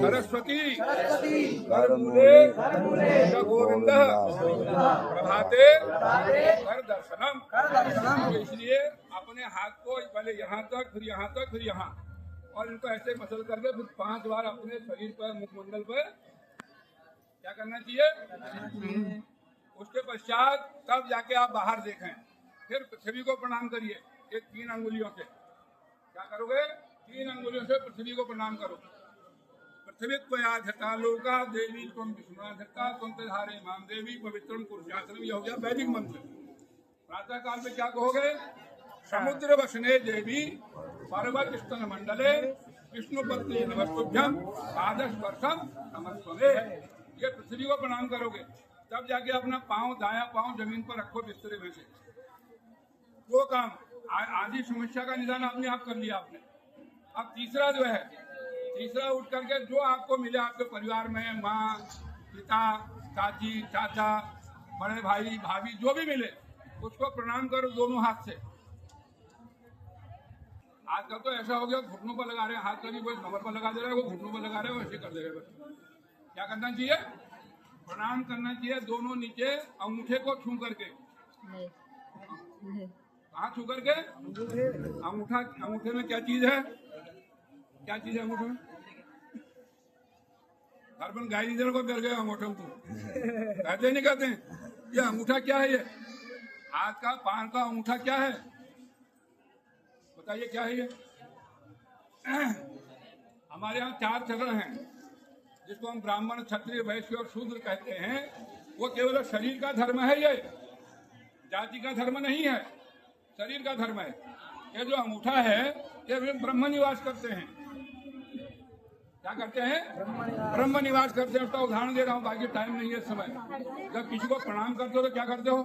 सरस्वती करमूले गोविंद प्रभाते कर दर्शनम। इसलिए अपने हाथ को पहले यहाँ तक, फिर यहाँ तक, फिर यहाँ, और इनको ऐसे मसल करके फिर 5 बार अपने शरीर पर, मुखमंडल पर क्या करना चाहिए। उसके पश्चात तब जाके आप बाहर देखें, फिर पृथ्वी को प्रणाम करिए। ये 3 अंगुलियों से क्या करोगे, 3 अंगुलियों से पृथ्वी को प्रणाम करो। पृथ्वी त्वयाधता लोका देवी त्वं विष्णुनाधता त्वं तधारे मां देवी पवित्रं पुरुषासनम। यह हो गया वैदिक मंत्र। प्रातः काल में क्या कहोगे, समुद्र वसने देवी पर्वत स्तन मंडले विष्णुपत्नी नमस्तुभ्यं पादस्पर्शम नमस्ते। ये पृथ्वी को प्रणाम करोगे, तब जाके अपना पांव, दाया पांव जमीन पर रखो बिस्तरे में से। वो काम आदि समस्या का निदान आपने आप कर लिया आपने। अब तीसरा जो है, तीसरा उठ करके जो आपको मिले आपके परिवार में, माँ, पिता, चाची, चाचा, बड़े भाई, भाभी, जो भी मिले उसको प्रणाम करो दोनों हाथ से। आजकल तो ऐसा हो गया घुटनों पर लगा रहे हैं हाथ, कभी कोई कमर पर लगा दे रहा है, वो घुटनों पर लगा रहे हैं, वैसे कर दे रहे हैं। क्या करना चाहिए, प्रणाम करना चाहिए दोनों नीचे अंगूठे को छू करके। कहाँ छू करके, अंगूठा। अंगूठे में क्या चीज है, क्या चीज है अंगूठे में? हर बन गाय इधर को कर गए अंगूठे को कहते नहीं कहते हैं। ये अंगूठा क्या है, ये हाथ का पांव का अंगूठा क्या है, बताइए क्या है ये। हमारे यहाँ 4 चरण हैं, जिसको हम ब्राह्मण, क्षत्रिय, वैश्य और शूद्र कहते हैं। वो केवल शरीर का धर्म है, ये जाति का धर्म नहीं है, शरीर का धर्म है। ये जो अंगूठा है ये ब्रह्म निवास करते हैं। क्या करते हैं, ब्रह्म निवास करते हैं। उसका उदाहरण दे रहा हूँ, बाकी टाइम नहीं है इस समय। जब किसी को प्रणाम करते हो तो क्या करते हो,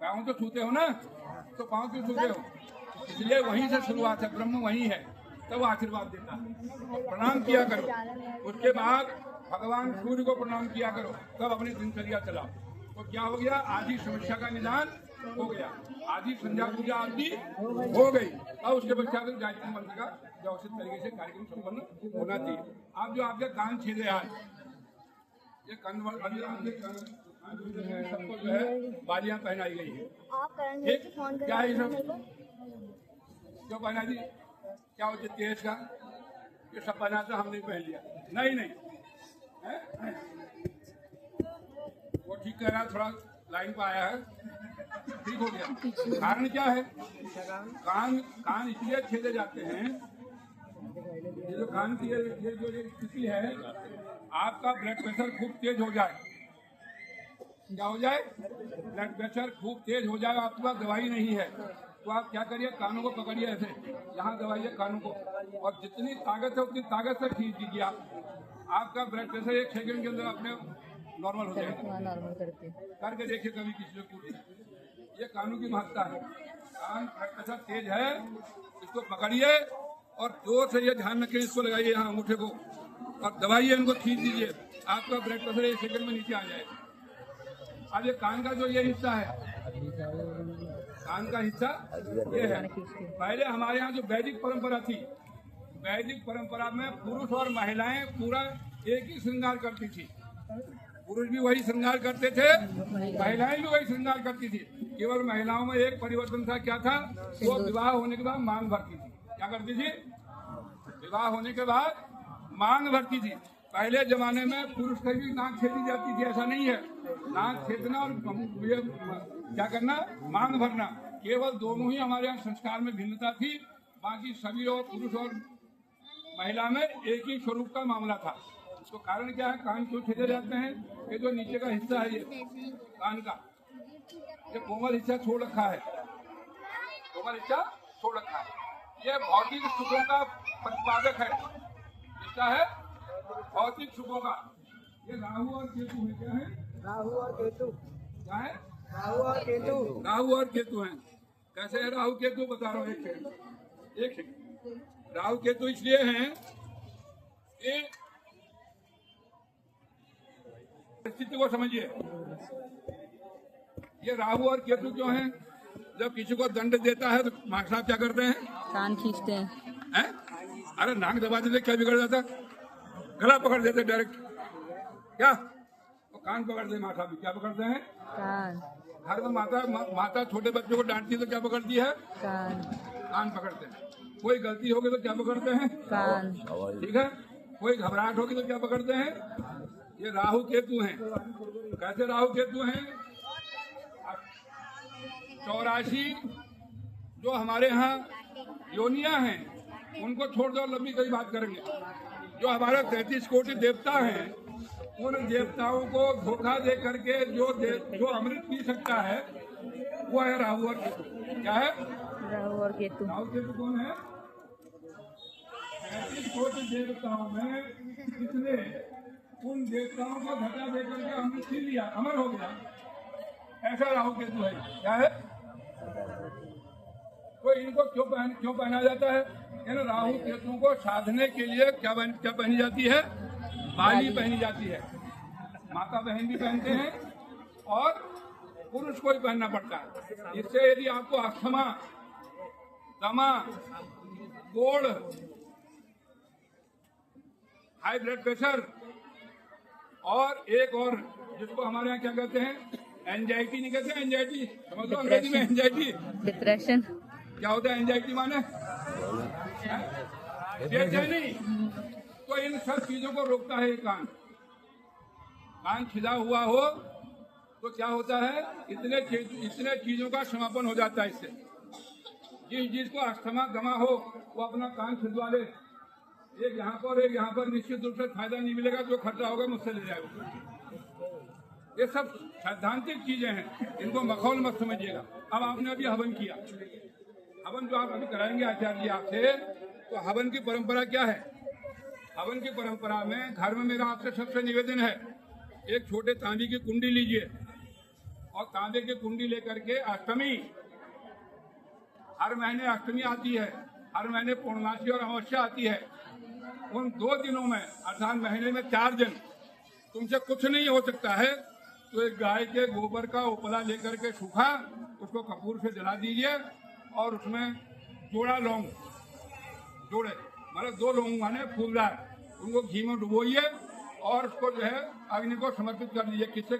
पाँव तो छूते हो ना, तो पाँव क्यों छूते हो, इसलिए वहीं से शुरुआत है, ब्रह्म वहीं है, तब वो आशीर्वाद देता है। प्रणाम किया करो, उसके बाद भगवान सूर्य को प्रणाम किया करो, तब अपनी दिनचर्या चलाओ। तो क्या हो गया, आदि समस्या का निदान हो गया, आदि संध्या पूजा आदि हो गई। और उसके पश्चात गायत्री मंत्र का व्यवस्थित तरीके से कार्यक्रम संपन्न होना चाहिए। आप जो आपके कान छेदे आज, ये सबको जो है बालियां पहनाई गई है। क्या है सब, क्यों पहना दी, क्या होते तेज का, ये सब पहना था, हमने पहन लिया। नहीं नहीं है? वो ठीक कह रहा, थोड़ा लाइन पर आया है, ठीक हो गया। कारण क्या है, कान इसलिए छेदे जाते हैं, ये जो कान की ये जो स्थिति है, आपका ब्लड प्रेशर खूब तेज हो जाए। क्या हो जाए, ब्लड प्रेशर खूब तेज हो जाए, आपके पास दवाई नहीं है, तो आप क्या करिए, कानों को पकड़िए ऐसे, यहाँ दबाइए कानों को, और जितनी ताकत है उतनी ताकत से खींच दीजिए आप। आपका ब्लड प्रेशर 1 सेकंड के अंदर अपने नॉर्मल हो जाएगा। नॉर्मल करके देखिए कभी किसी को पूछिए। ये कानों की महत्ता है। कान ब्लड प्रेशर तेज है, इसको पकड़िए और जोर से ये ध्यान रखिए, इसको लगाइए यहाँ अंगूठे को और दबाइए, इनको खींच दीजिए, आपका ब्लड प्रेशर 1 सेकंड में नीचे आ जाएगा। अब ये कान का जो ये हिस्सा है, कान का हिस्सा ये है। पहले हमारे यहाँ जो वैदिक परंपरा थी, वैदिक परंपरा में पुरुष और महिलाएं पूरा एक ही श्रृंगार करती थी। पुरुष भी वही श्रृंगार करते थे, महिलाएं भी वही श्रृंगार करती थी। केवल महिलाओं में एक परिवर्तन था, क्या था, वो विवाह होने के बाद मांग भरती थी। क्या करती थी, विवाह होने के बाद मांग भरती थी। पहले जमाने में पुरुष की भी नाक छेदी जाती थी, ऐसा नहीं है। नाक छेदना और क्या करना, मांग भरना, केवल दोनों ही हमारे यहाँ संस्कार में भिन्नता थी। बाकी सभी और पुरुष और महिला में एक ही स्वरूप का मामला था। तो कारण क्या है, कान क्यों छेदे जाते हैं, ये जो नीचे का हिस्सा है, ये कान का ये कोमल हिस्सा छोड़ रखा है, कोमल हिस्सा छोड़ रखा है। ये भौतिक सुखों का प्रतिपादक है। इसका है भौतिक सुखों का। ये राहु और केतु है। क्या है, राहु और केतु। क्या है, राहु और केतु। राहु और केतु हैं। कैसे है राहु केतु, बता रहा हूँ, एक सेकंड। राहु केतु इसलिए हैं कि स्थिति को समझिए। ये राहु और केतु क्यों हैं, जब किसी को दंड देता है तो मास्टर साहब क्या करते हैं, कान खींचते हैं। अरे नाक दबा देते क्या बिगड़ जाता, गला पकड़ देते डायरेक्ट, क्या तो कान पकड़ दे, माथा भी क्या पकड़ते हैं, कान। घर में माता छोटे बच्चों को डांटती है तो क्या पकड़ती है, कान। कान पकड़ते हैं। कोई गलती होगी तो क्या पकड़ते हैं, कान। ठीक है। कोई घबराहट होगी तो क्या पकड़ते हैं, ये राहु केतु हैं। कैसे राहु केतु हैं, 84 जो हमारे यहाँ योनियां हैं उनको छोड़ दो, लंबी कई बात करेंगे। जो हमारे 33 कोटि देवता हैं उन देवताओं को धोखा दे करके जो अमृत पी सकता है वो है राहु और केतु। क्या है, राहु और केतु। राहु केतु कौन है, 33 कोटि देवताओं में किसने उन देवताओं को धक्का दे करके अमृत पी लिया, अमर हो गया, ऐसा राहु केतु है। क्या है, तो इनको क्यों पहना जाता है, इन राहु केतु को साधने के लिए क्या पहनी जाती है, बाली पहनी जाती है। माता बहन भी पहनते हैं और पुरुष को भी पहनना पड़ता है। इससे यदि आपको अस्थमा, दमा, कोढ़, हाई ब्लड प्रेशर और एक और जिसको हमारे यहाँ क्या कहते हैं, एंजाइटी नहीं कहते, एंजाइटी समझ लो अंग्रेजी में, एंजाइटी डिप्रेशन। क्या होता है एंजाइटी माने, बेचैनी। तो इन सब चीजों को रोकता है ये कान। कान छिदा हुआ हो तो क्या होता है, इतने चीजों का समापन हो जाता है इससे। जिसको अस्थमा दमा हो वो अपना कान छिदवा ले, एक यहाँ पर निश्चित रूप से फायदा नहीं मिलेगा, जो खर्चा होगा मुझसे ले जाएगा। ये सब सैद्धांतिक चीजें हैं, इनको मखौल मत समझिएगा। अब आपने अभी हवन किया, हवन जो आप अभी कराएंगे आचार्य जी आपसे, तो हवन की परंपरा क्या है, हवन की परंपरा में घर में मेरा आपसे सबसे निवेदन है, एक छोटे तांबे की कुंडी लीजिए और तांबे की कुंडी लेकर के अष्टमी, हर महीने अष्टमी आती है, हर महीने पूर्णमासी और अमावस्या आती है, उन 2 दिनों में अर्थात महीने में 4 दिन तुमसे कुछ नहीं हो सकता है, तो एक गाय के गोबर का उपला लेकर के सूखा उसको कपूर से जला दीजिए और उसमें जोड़ा लौंग, जोड़े मतलब 2 लौंग माने फूलदार, उनको घी में डुबोइए और उसको जो है अग्नि को समर्पित कर दीजिए। किससे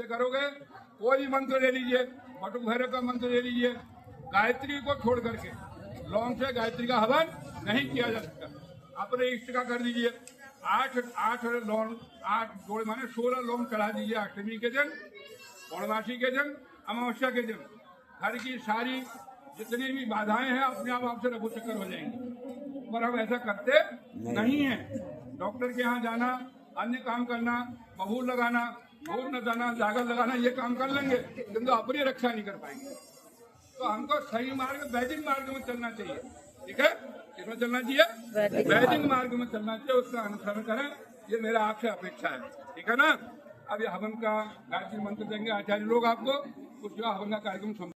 करोगे, कोई भी मंत्र ले लीजिए, बटुक भैरव का मंत्र ले लीजिए। गायत्री को छोड़ करके लौंग से गायत्री का हवन नहीं किया जा सकता। अपने इष्ट का कर दीजिए, 8 लौंग, 8 जोड़े माने 16 लौंग चढ़ा दीजिए अष्टमी के दिन, पूर्णमासी के दिन, अमावस्या के दिन। घर की सारी जितनी भी बाधाएं हैं अपने आप आपसे रघु चक्कर हो जाएंगी, पर हम ऐसा करते नहीं हैं। डॉक्टर के यहाँ जाना, अन्य काम करना, बबूल लगाना, भूल न जाना, जागर लगाना, ये काम कर लेंगे किंतु अपनी रक्षा नहीं कर पाएंगे। तो हमको सही मार्ग, वैदिक मार्ग में चलना चाहिए। ठीक है, किसमें चलना चाहिए, वैदिक मार्ग में चलना चाहिए, उसका अनुसरण करें, ये मेरा आपसे अपेक्षा है। ठीक है ना। अब ये हवन का गायत्री मंत्र देंगे आचार्य लोग आपको, उस हवन का कार्यक्रम